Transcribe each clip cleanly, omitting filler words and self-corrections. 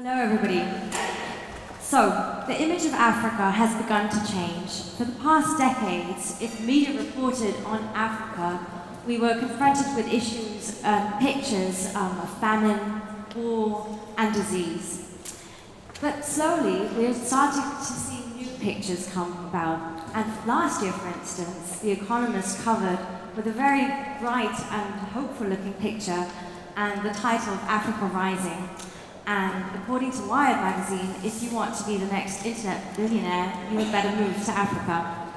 Hello, everybody. So, the image of Africa has begun to change. For the past decades, if media reported on Africa, we were confronted with issues, pictures of famine, war, and disease. But slowly, we're starting to see new pictures come about. And last year, for instance, The Economist covered with a very bright and hopeful-looking picture and the title of Africa Rising. And according to Wired magazine, if you want to be the next internet billionaire, you had better move to Africa.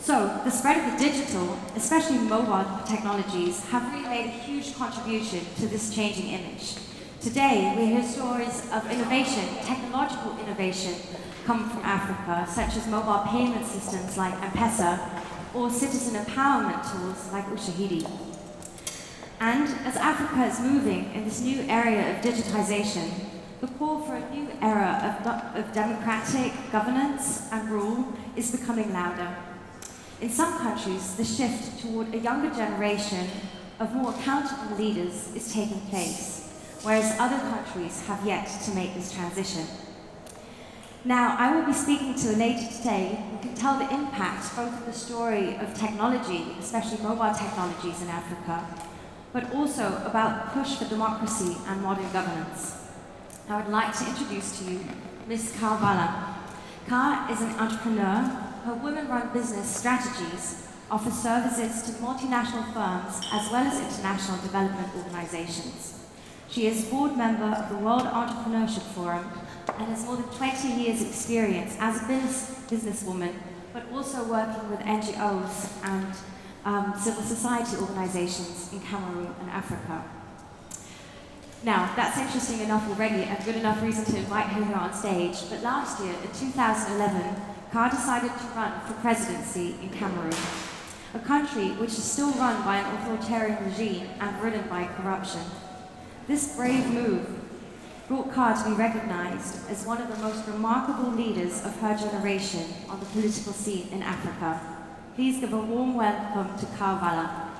So, the spread of the digital, especially mobile technologies, have really made a huge contribution to this changing image. Today, we hear stories of innovation, technological innovation, come from Africa, such as mobile payment systems like M-Pesa, or citizen empowerment tools like Ushahidi. And as Africa is moving in this new area of digitization, the call for a new era of democratic governance and rule is becoming louder. In some countries, the shift toward a younger generation of more accountable leaders is taking place, whereas other countries have yet to make this transition. Now, I will be speaking to a lady today who can tell the impact both of the story of technology, especially mobile technologies in Africa, but also about the push for democracy and modern governance. I would like to introduce to you Ms. Kah Walla. Kah is an entrepreneur. Her women-run business strategies offer services to multinational firms as well as international development organizations. She is board member of the World Entrepreneurship Forum and has more than 20 years' experience as a businesswoman, but also working with NGOs and civil society organizations in Cameroon and Africa. Now, that's interesting enough already and good enough reason to invite her here on stage, but last year, in 2011, Kah decided to run for presidency in Cameroon, a country which is still run by an authoritarian regime and ridden by corruption. This brave move brought Kah to be recognized as one of the most remarkable leaders of her generation on the political scene in Africa. Please give a warm welcome to Kah Walla.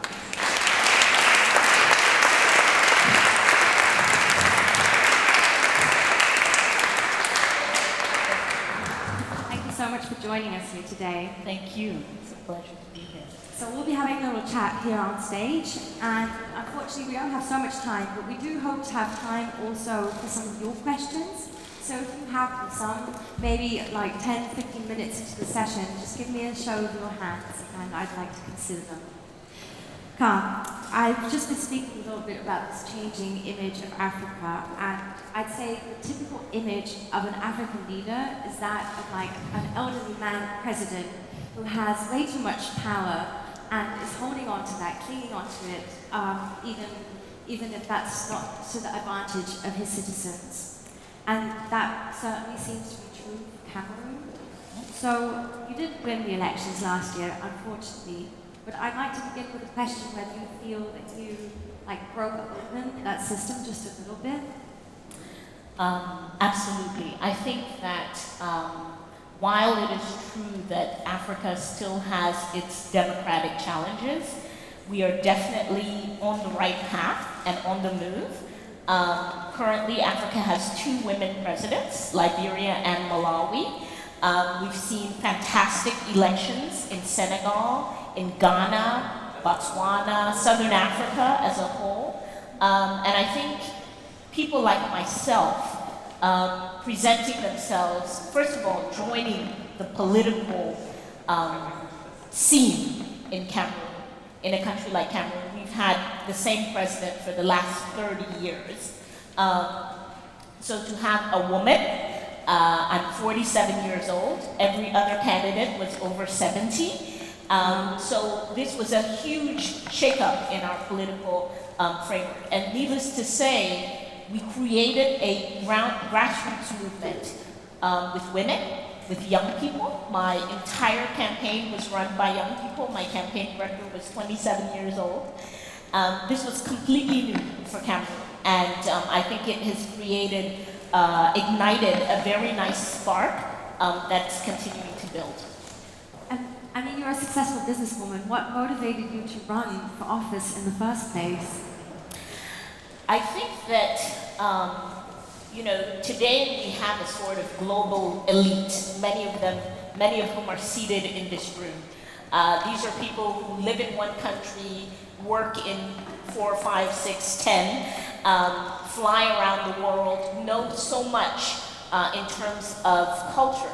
Thank you so much for joining us here today. Thank you. It's a pleasure to be here. So we'll be having a little chat here on stage, and unfortunately we don't have so much time, but we do hope to have time also for some of your questions. So if you have some, maybe like 10, 15 minutes into the session, just give me a show of your hands and I'd like to consider them. Kah, I've just been speaking a little bit about this changing image of Africa, and I'd say the typical image of an African leader is that of like an elderly man president who has way too much power and is holding on to that, clinging on to it, even if that's not to the advantage of his citizens. And that certainly seems to be true for Cameroon. So you didn't win the elections last year, unfortunately, but I'd like to begin with a question whether you feel that you broke open that system just a little bit. Absolutely. I think that while it is true that Africa still has its democratic challenges, we are definitely on the right path and on the move. Currently, Africa has 2 women presidents, Liberia and Malawi. We've seen fantastic elections in Senegal, in Ghana, Botswana, Southern Africa as a whole. And I think people like myself presenting themselves, first of all, joining the political scene in Cameroon. In a country like Cameroon, we've had the same president for the last 30 years. So to have a woman, I'm 47 years old, every other candidate was over 70. So this was a huge shakeup in our political framework. And needless to say, we created a grassroots movement with women, with young people. My entire campaign was run by young people. My campaign director was 27 years old. This was completely new for Cameroon, and I think it has created, ignited a very nice spark that's continuing to build. And I mean, you're a successful businesswoman. What motivated you to run for office in the first place? I think that you know, today we have a sort of global elite, many of whom are seated in this room. These are people who live in one country, work in 4, 5, 6, 10, fly around the world, know so much in terms of culture.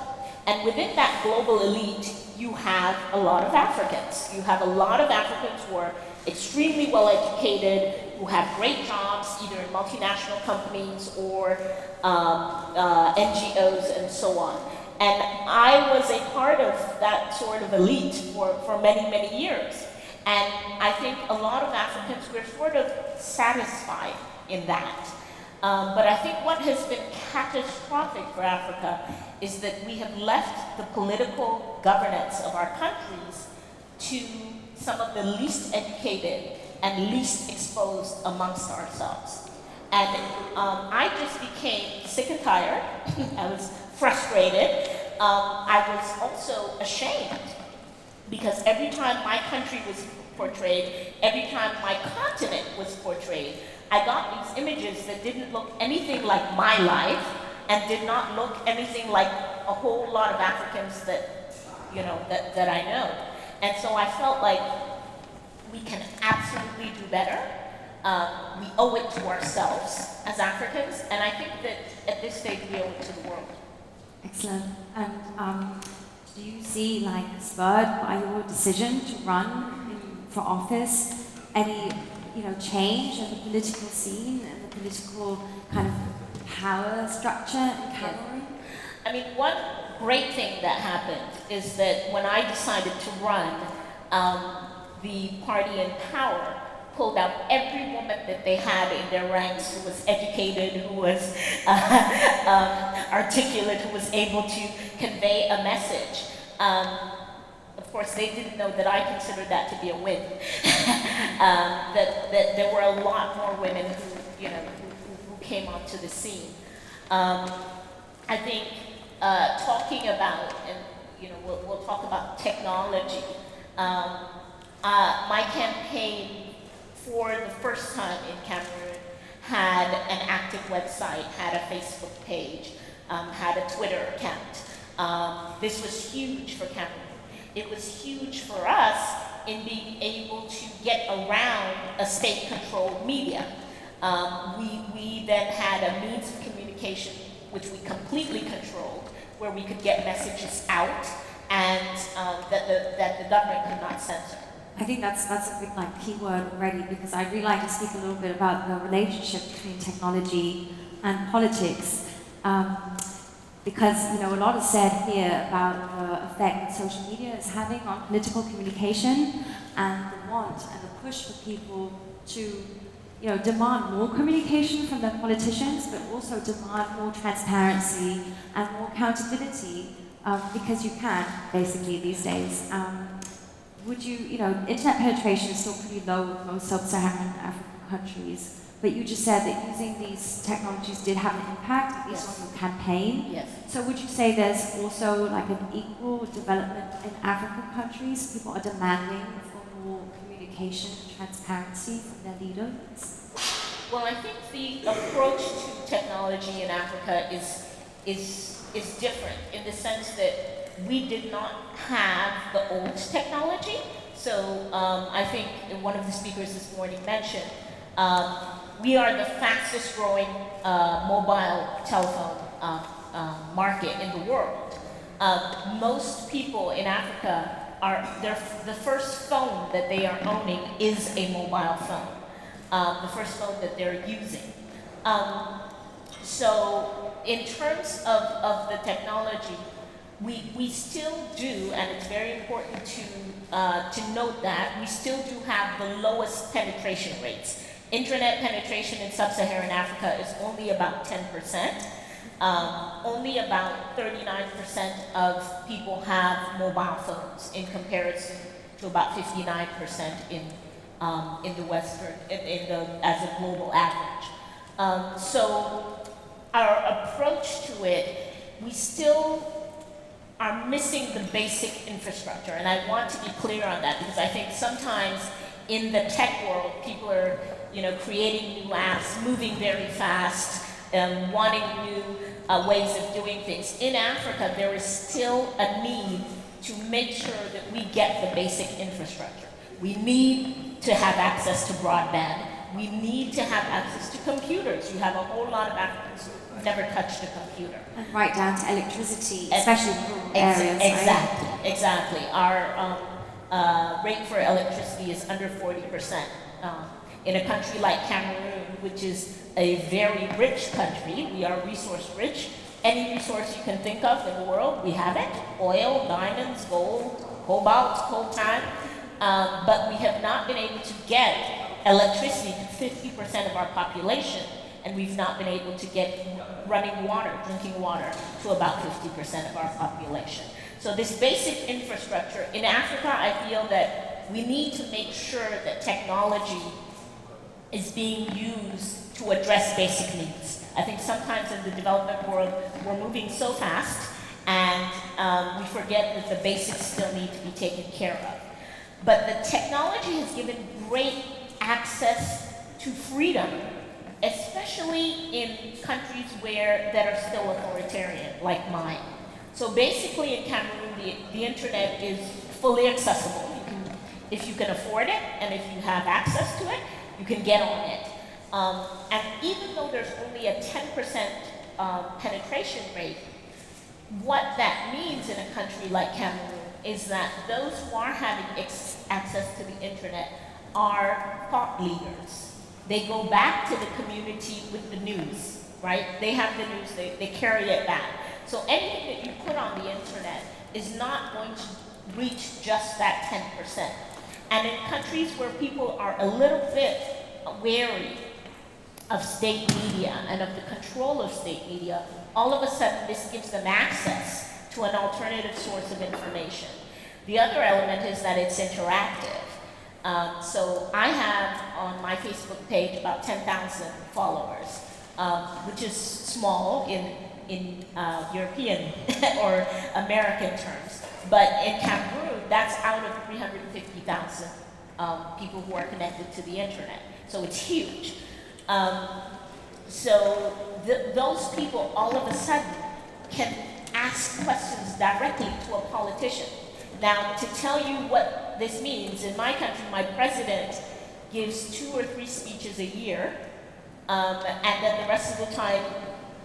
And within that global elite, you have a lot of Africans. You have a lot of Africans who are extremely well educated, who have great jobs, either in multinational companies or NGOs and so on. And I was a part of that sort of elite for many, many years. And I think a lot of Africans were sort of satisfied in that. But I think what has been catastrophic for Africa is that we have left the political governance of our countries to some of the least educated and least exposed amongst ourselves. And I just became sick and tired. I was frustrated. I was also ashamed because every time my country was portrayed, every time my continent was portrayed, I got these images that didn't look anything like my life and did not look anything like a whole lot of Africans that, you know, that I know. And so I felt like we can absolutely do better. We owe it to ourselves as Africans, and I think that at this stage we owe it to the world. Excellent. And do you see, like, spurred by your decision to run for office, any, you know, change in the political scene and the political kind of power structure in Cameroon? I mean, one great thing that happened is that when I decided to run, the party in power pulled out every woman that they had in their ranks who was educated, who was articulate, who was able to convey a message. Of course, they didn't know that I considered that to be a win. that there were a lot more women who, you know, who came onto the scene. I think talking about, and you know, we'll talk about technology. My campaign, for the first time in Cameroon, had an active website, had a Facebook page, had a Twitter account. This was huge for Cameroon. It was huge for us in being able to get around a state-controlled media. We then had a means of communication which we completely controlled, where we could get messages out and that the government could not censor. I think that's a big, like, key word already, because I'd really like to speak a little bit about the relationship between technology and politics. Because, you know, a lot is said here about the effect that social media is having on political communication and the want and the push for people to, you know, demand more communication from their politicians, but also demand more transparency and more accountability, because you can, basically, these days. Would you, you know, internet penetration is still pretty low in most sub-Saharan African countries, but you just said that using these technologies did have an impact, at least on your campaign. Yes. So would you say there's also like an equal development in African countries? People are demanding for more communication and transparency from their leaders? Well, I think the approach to technology in Africa is different in the sense that we did not have the old technology. So I think one of the speakers this morning mentioned, we are the fastest growing mobile telephone market in the world. Most people in Africa the first phone that they are owning is a mobile phone, the first phone that they're using. So in terms of the technology, we still do, and it's very important to note that, we still do have the lowest penetration rates. Internet penetration in sub-Saharan Africa is only about 10%. Only about 39% of people have mobile phones in comparison to about 59% in the Western, as a global average. So our approach to it, we still are missing the basic infrastructure, and I want to be clear on that because I think sometimes in the tech world, people are, you know, creating new apps, moving very fast, wanting new ways of doing things. In Africa, there is still a need to make sure that we get the basic infrastructure. We need to have access to broadband. We need to have access to computers. You have a whole lot of Africans who never touched a computer. And right down to electricity, especially in rural areas, exactly, right? Exactly. Our rate for electricity is under 40%. In a country like Cameroon, which is a very rich country, we are resource rich. Any resource you can think of in the world, we have it. Oil, diamonds, gold, cobalt, coltan. But we have not been able to get electricity to 50% of our population, and we've not been able to get running water, drinking water, to about 50% of our population. So this basic infrastructure, in Africa, I feel that we need to make sure that technology is being used to address basic needs. I think sometimes in the development world, we're moving so fast, and we forget that the basics still need to be taken care of. But the technology has given great access to freedom, especially in countries that are still authoritarian, like mine. So basically in Cameroon, the internet is fully accessible. If you can afford it, and if you have access to it, you can get on it. And even though there's only a 10% penetration rate, what that means in a country like Cameroon is that those who are having access to the internet are thought leaders. They go back to the community with the news, right? They have the news, they carry it back. So anything that you put on the internet is not going to reach just that 10%. And in countries where people are a little bit wary of state media and of the control of state media, all of a sudden this gives them access to an alternative source of information. The other element is that it's interactive. So I have on my Facebook page about 10,000 followers, which is small in European or American terms. But in Cameroon, that's out of 350,000 people who are connected to the internet. So it's huge. So those people all of a sudden can ask questions directly to a politician. Now, to tell you what this means, in my country, my president gives 2 or 3 speeches a year, and then the rest of the time,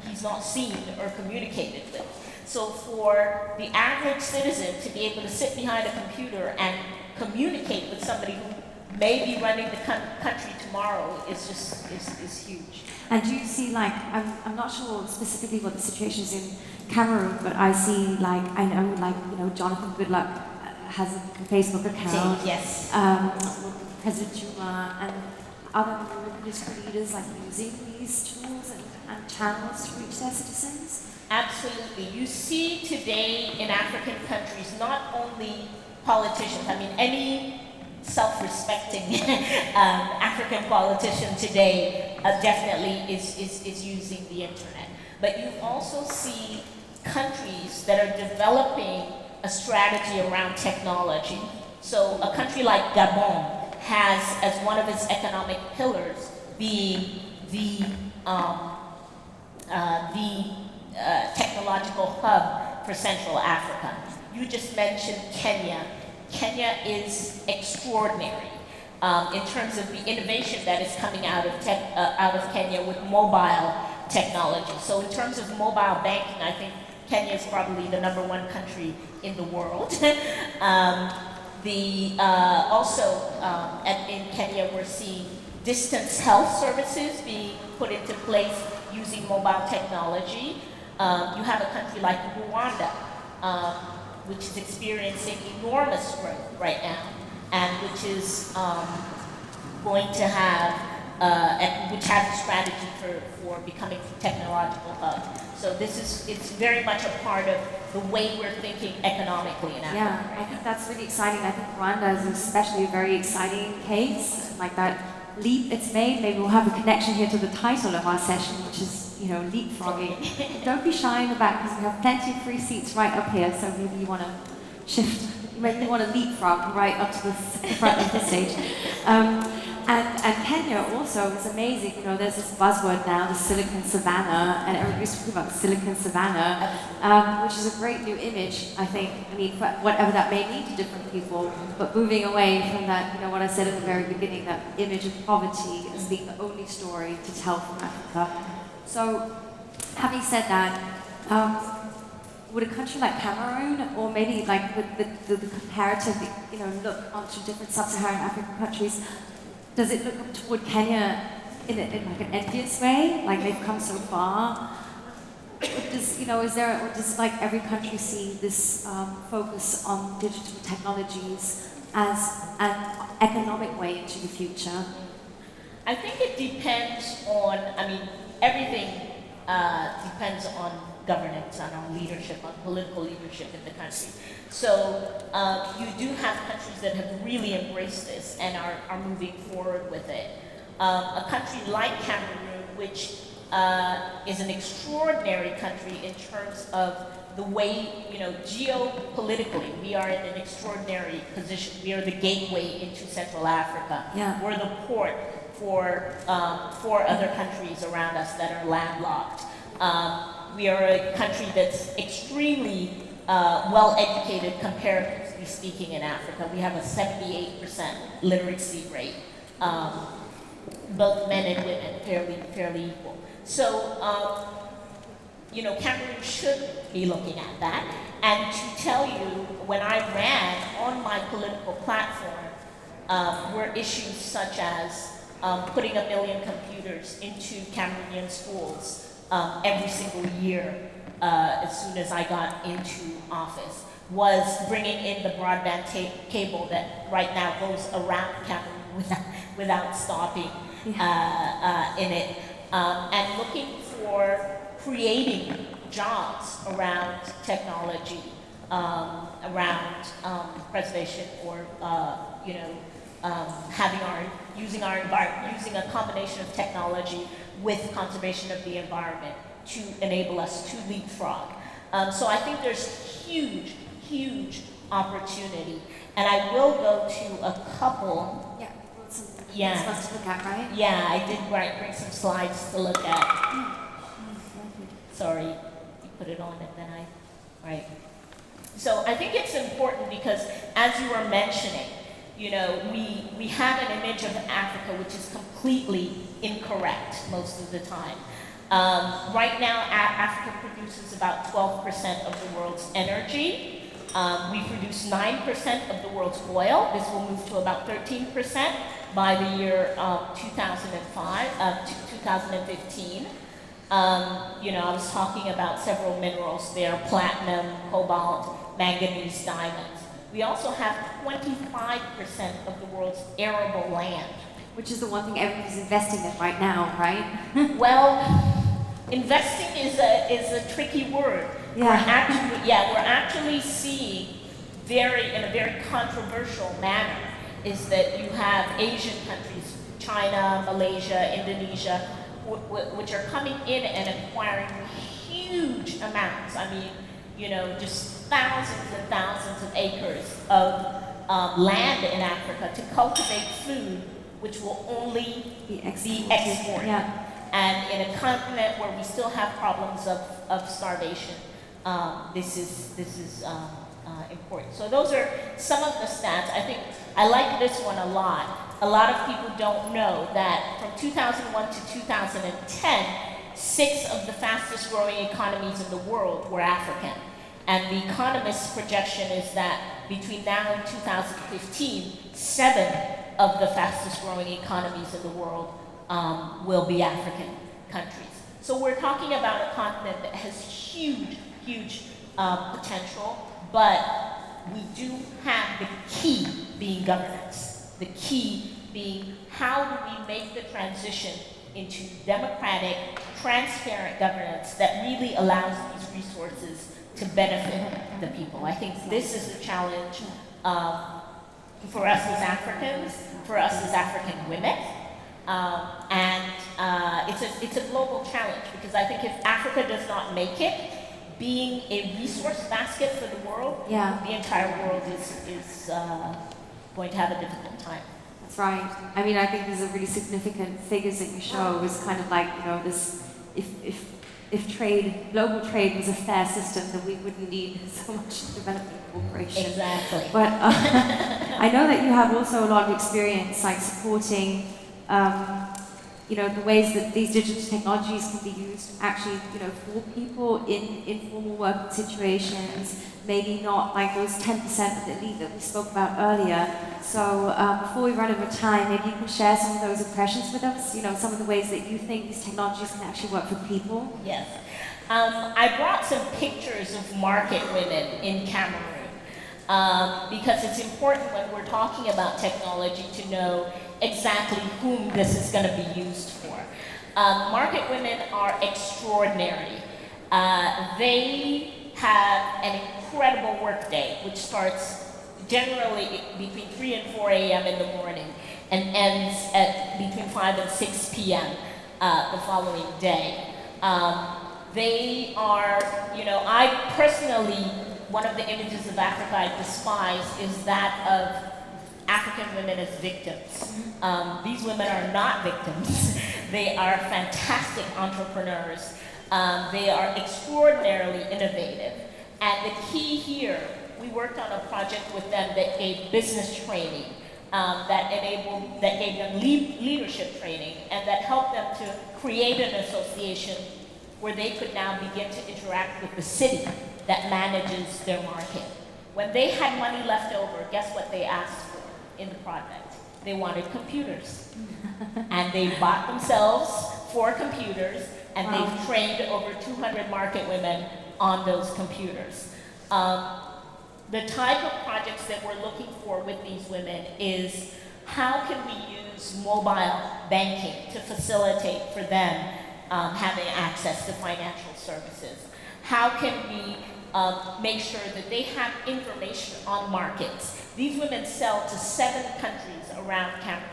he's not seen or communicated with. So for the average citizen to be able to sit behind a computer and communicate with somebody who may be running the country tomorrow is huge. And do you see, like, I'm not sure specifically what the situation is in Cameroon, but I see, like, I know, like, you know, Jonathan Goodluck has a Facebook account. Yes. President Juma and other political leaders, like, using these tools and channels to reach their citizens? Absolutely. You see today in African countries, not only politicians, I mean, any self-respecting African politician today definitely is using the internet. But you also see countries that are developing a strategy around technology. So a country like Gabon has as one of its economic pillars being the technological hub for Central Africa. You just mentioned Kenya. Kenya is extraordinary in terms of the innovation that is coming out of Kenya with mobile technology. So in terms of mobile banking, I think Kenya is probably the #1 country in the world. In Kenya, we're seeing distance health services being put into place using mobile technology. You have a country like Rwanda, which is experiencing enormous growth right now, and which is going to have, which has a strategy for becoming a technological hub. So it's very much a part of the way we're thinking economically in Africa. Yeah, I think that's really exciting. I think Rwanda is especially a very exciting case, like that leap it's made. Maybe we'll have a connection here to the title of our session, which is, you know, leapfrogging. Don't be shy in the back, because we have plenty of free seats right up here, so maybe you want to shift, maybe you want to leapfrog right up to the front of the stage. And Kenya also is amazing. You know, there's this buzzword now, the Silicon Savannah, and everybody's talking about Silicon Savannah, which is a great new image, I think. I mean, for whatever that may mean to different people, but moving away from that, you know, what I said at the very beginning, that image of poverty as being the only story to tell from Africa. So, having said that, would a country like Cameroon, or maybe like with the comparative, you know, look onto different sub-Saharan African countries, does it look up toward Kenya in like an envious way, like they've come so far? Or does, you know, or does like every country see this focus on digital technologies as an economic way into the future? I think it depends on, I mean, everything depends on governance, on our leadership, on political leadership in the country. So you do have countries that have really embraced this and are moving forward with it. A country like Cameroon, which is an extraordinary country in terms of the way, you know, geopolitically, we are in an extraordinary position. We are the gateway into Central Africa. Yeah. We're the port for other countries around us that are landlocked. We are a country that's extremely well educated, comparatively speaking, in Africa. We have a 78% literacy rate, both men and women, fairly equal. So, you know, Cameroon should be looking at that. And to tell you, when I ran on my political platform, were issues such as putting 1 million computers into Cameroonian schools every single year as soon as I got into office, was bringing in the broadband cable that right now goes around Cameroon without stopping in it, and looking for creating jobs around technology, around preservation, or you know, using a combination of technology with conservation of the environment to enable us to leapfrog. So I think there's huge opportunity. And I will go to a couple. Yeah, supposed to look at, right? Yeah, I did bring some slides to look at. Sorry, you put it on and then right. So I think it's important because, as you were mentioning, you know, we have an image of Africa which is completely incorrect most of the time. Right now, Africa produces about 12% of the world's energy. We produce 9% of the world's oil. This will move to about 13% by the year 2015. You know, I was talking about several minerals there: platinum, cobalt, manganese, diamonds. We also have 25% of the world's arable land. Which is the one thing everybody's investing in right now, right? Well, investing is a tricky word. Yeah. We're actually seeing in a very controversial manner is that you have Asian countries, China, Malaysia, Indonesia, which are coming in and acquiring huge amounts. I mean, you know, just thousands and thousands of acres of land in Africa to cultivate food which will only be exported. Yeah. And in a continent where we still have problems of starvation, this is important. So those are some of the stats. I think I like this one a lot. A lot of people don't know that from 2001 to 2010, 6 of the fastest growing economies in the world were African. And the Economist's projection is that between now and 2015, 7 of the fastest growing economies in the world will be African countries. So we're talking about a continent that has huge potential, but we do have the key being governance. The key being, how do we make the transition into democratic, transparent governance that really allows these resources to benefit the people. I think this is a challenge for us as Africans, for us as African women, and it's a global challenge, because I think if Africa does not make it, being a resource basket for the world, the entire world is going to have a difficult time. That's right. I mean, I think these are really significant figures that you show. It's kind of like, you know, this, if trade, global trade was a fair system, then we wouldn't need so much development cooperation. Exactly. But I know that you have also a lot of experience, like supporting, you know, the ways that these digital technologies can be used actually, you know, for people in informal working situations, maybe not like those 10% of the elite that we spoke about earlier. So before we run out of time, maybe you can share some of those impressions with us, you know, some of the ways that you think these technologies can actually work for people. Yes. I brought some pictures of market women in Cameroon because it's important when we're talking about technology to know exactly whom this is going to be used for. Market women are extraordinary. They have an incredible work day, which starts generally between 3 and 4 a.m. in the morning and ends at between 5 and 6 p.m. The following day. They are, you know, I personally, one of the images of Africa I despise is that of African women as victims. These women are not victims. They are fantastic entrepreneurs. They are extraordinarily innovative. And the key here, we worked on a project with them that gave business training, that gave them leadership training, and that helped them to create an association where they could now begin to interact with the city that manages their market. When they had money left over, guess what they asked for in the project? They wanted computers. And they bought themselves 4 computers, and they've trained over 200 market women on those computers. The type of projects that we're looking for with these women is how can we use mobile banking to facilitate for them having access to financial services? How can we make sure that they have information on markets? These women sell to 7 countries around Cameroon.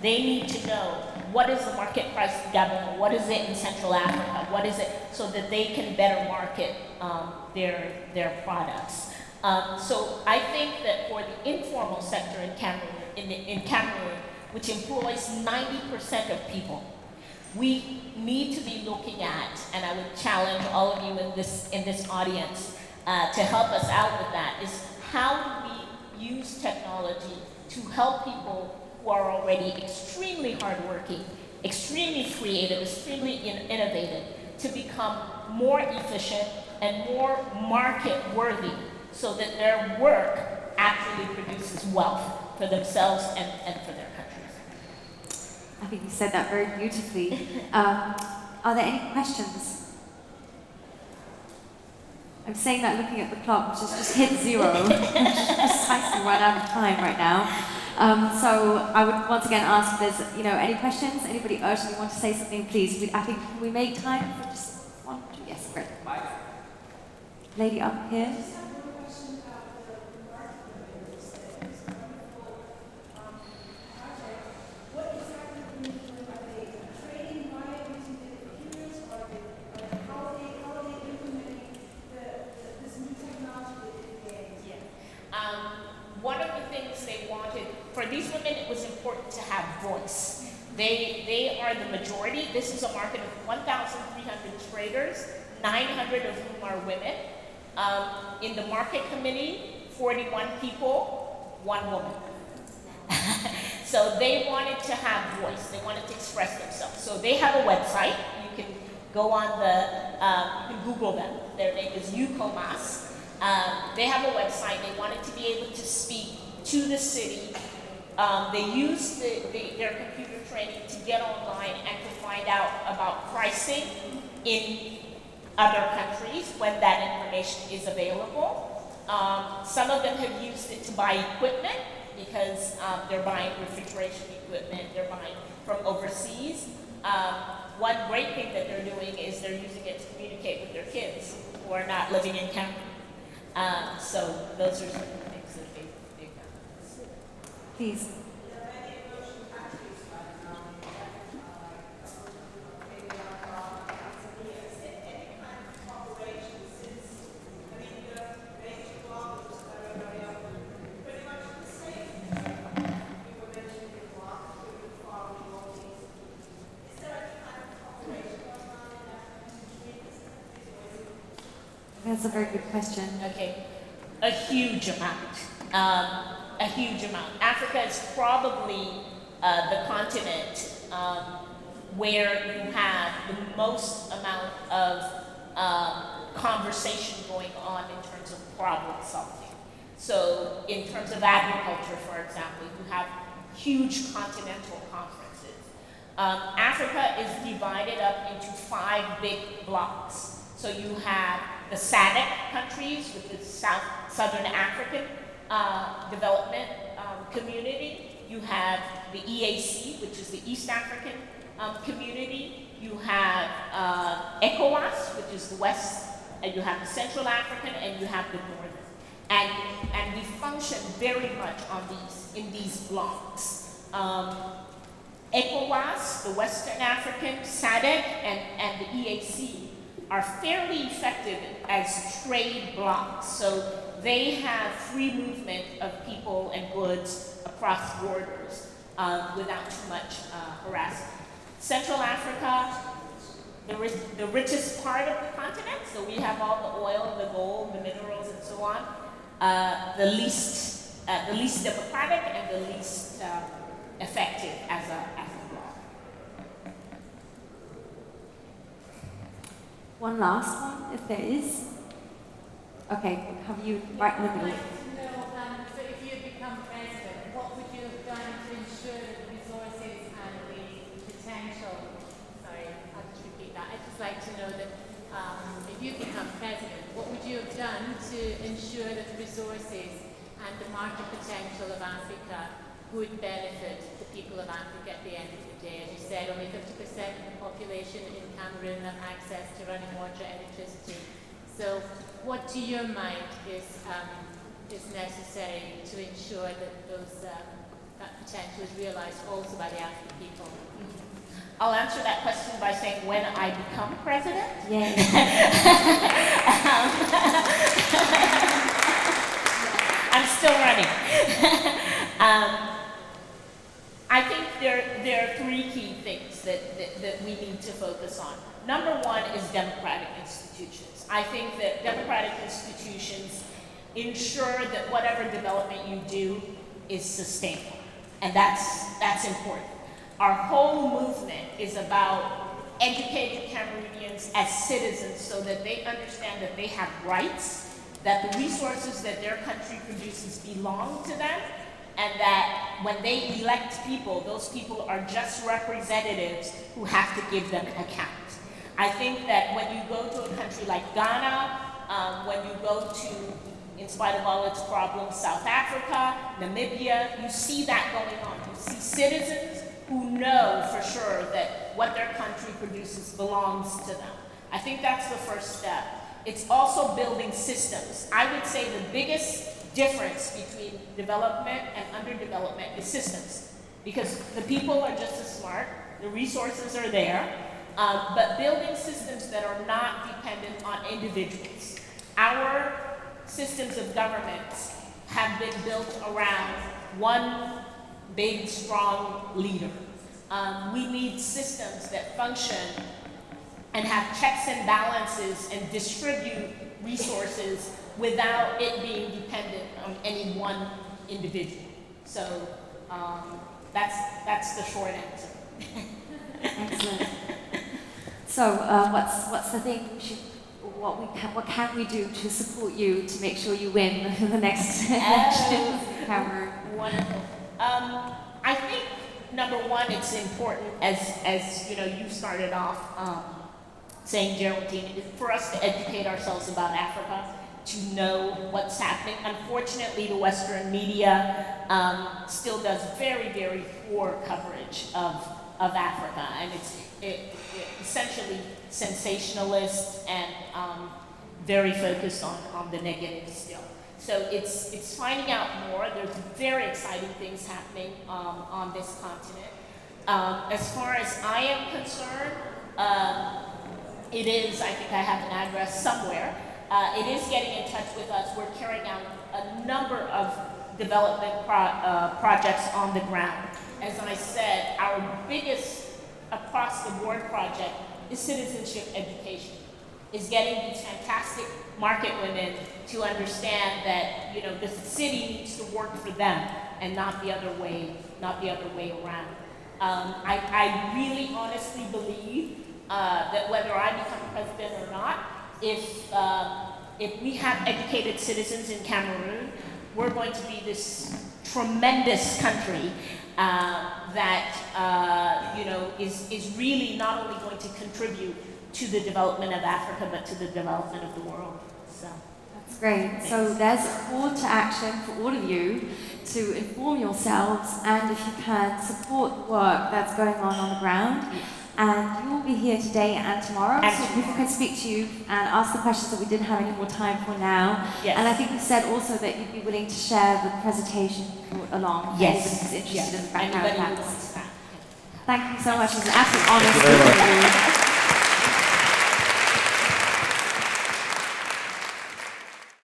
They need to know what is the market price in Gabon, what is it in Central Africa, what is it, so that they can better market their products. So I think that for the informal sector in Cameroon, which employs 90% of people, we need to be looking at, and I would challenge all of you in this audience to help us out with that, is how do we use technology to help people who are already extremely hardworking, extremely creative, extremely innovative, to become more efficient and more market-worthy so that their work actually produces wealth for themselves and for their countries. I think you said that very beautifully. Are there any questions? I'm saying that looking at the clock, which has just hit 0, which is precisely run out of time right now. So I would once again ask if there's, you know, any questions? Anybody urgently want to say something, please? I think, can we make time for just 1, 2? Yes, great. Lady up here. One of the things they wanted, for these women, it was important to have voice. They are the majority. This is a market of 1,300 traders, 900 of whom are women. In the market committee, 41 people, 1 woman. So they wanted to have voice. They wanted to express themselves. So they have a website. You can go on you can Google them. Their name is UCOMAS. They have a website. They wanted to be able to speak to the city. They used their computer training to get online and to find out about pricing in other countries when that information is available. Some of them have used it to buy equipment because they're buying refrigeration equipment, they're buying from overseas. One great thing that they're doing is they're using it to communicate with their kids who are not living in Cameroon. So those are some of the things that they've done. Please. That's a very good question. Okay, a huge amount. A huge amount. Africa is probably the continent where you have the most amount of conversation going on in terms of problem solving. So in terms of agriculture, for example, you have huge continental conferences. Africa is divided up into 5 big blocks. So you have the SADC countries, which is Southern African Development Community. You have the EAC, which is the East African Community. You have ECOWAS, which is the West, and you have the Central African, and you have the Northern. And we function very much in these blocks. ECOWAS, the Western African, SADC, and the EAC are fairly effective as trade blocs. So they have free movement of people and goods across borders without too much harassment. Central Africa, the richest part of the continent, so we have all the oil, the gold, the minerals, and so on. The least democratic and the least effective as a bloc. One last one, if there is. Okay, have you right in the middle? I'd like to know, so if you had become president, what would you have done to ensure that the resources and the potential, sorry, I'll just repeat that. I'd just like to know that if you become president, what would you have done to ensure that the resources and the market potential of Africa would benefit the people of Africa at the end of the day? As you said, only 50% of the population in Cameroon have access to running water and electricity. So what, to your mind, is necessary to ensure that that potential is realized also by the African people? I'll answer that question by saying when I become president. Yeah. I'm still running. I think there are 3 key things that we need to focus on. Number 1 is democratic institutions. I think that democratic institutions ensure that whatever development you do is sustainable, and that's important. Our whole movement is about educating Cameroonians as citizens so that they understand that they have rights, that the resources that their country produces belong to them, and that when they elect people, those people are just representatives who have to give them account. I think that when you go to a country like Ghana, when you go to, in spite of all its problems, South Africa, Namibia, you see that going on. You see citizens who know for sure that what their country produces belongs to them. I think that's the first step. It's also building systems. I would say the biggest difference between development and underdevelopment is systems, because the people are just as smart, the resources are there, but building systems that are not dependent on individuals. Our systems of government have been built around one big, strong leader. We need systems that function and have checks and balances and distribute resources without it being dependent on any one individual. So that's the short answer. Excellent. So what's the thing? What can we do to support you to make sure you win the next elections in Cameroon? Wonderful. I think number 1, it's important, as you know, you started off saying, Geraldine, for us to educate ourselves about Africa, to know what's happening. Unfortunately, the Western media still does very, very poor coverage of Africa, and it's essentially sensationalist and very focused on the negative still. So it's finding out more. There's very exciting things happening on this continent. As far as I am concerned, it is, I think I have an address somewhere, it is getting in touch with us. We're carrying out a number of development projects on the ground. As I said, our biggest across-the-board project is citizenship education. is getting these fantastic market women to understand that, you know, the city needs to work for them and not the other way around. I really honestly believe that whether I become president or not, if we have educated citizens in Cameroon, we're going to be this tremendous country that you know, is really not only going to contribute to the development of Africa, but to the development of the world. So that's great. So there's a call to action for all of you to inform yourselves, and if you can, support the work that's going on the ground. And you will be here today and tomorrow, so people can speak to you and ask the questions that we didn't have any more time for now. Yes. And I think you said also that you'd be willing to share the presentation along. Yes. Anybody who's interested in the Anybody background who facts. wants that. Thank you so much. It was an absolute honor to be with you.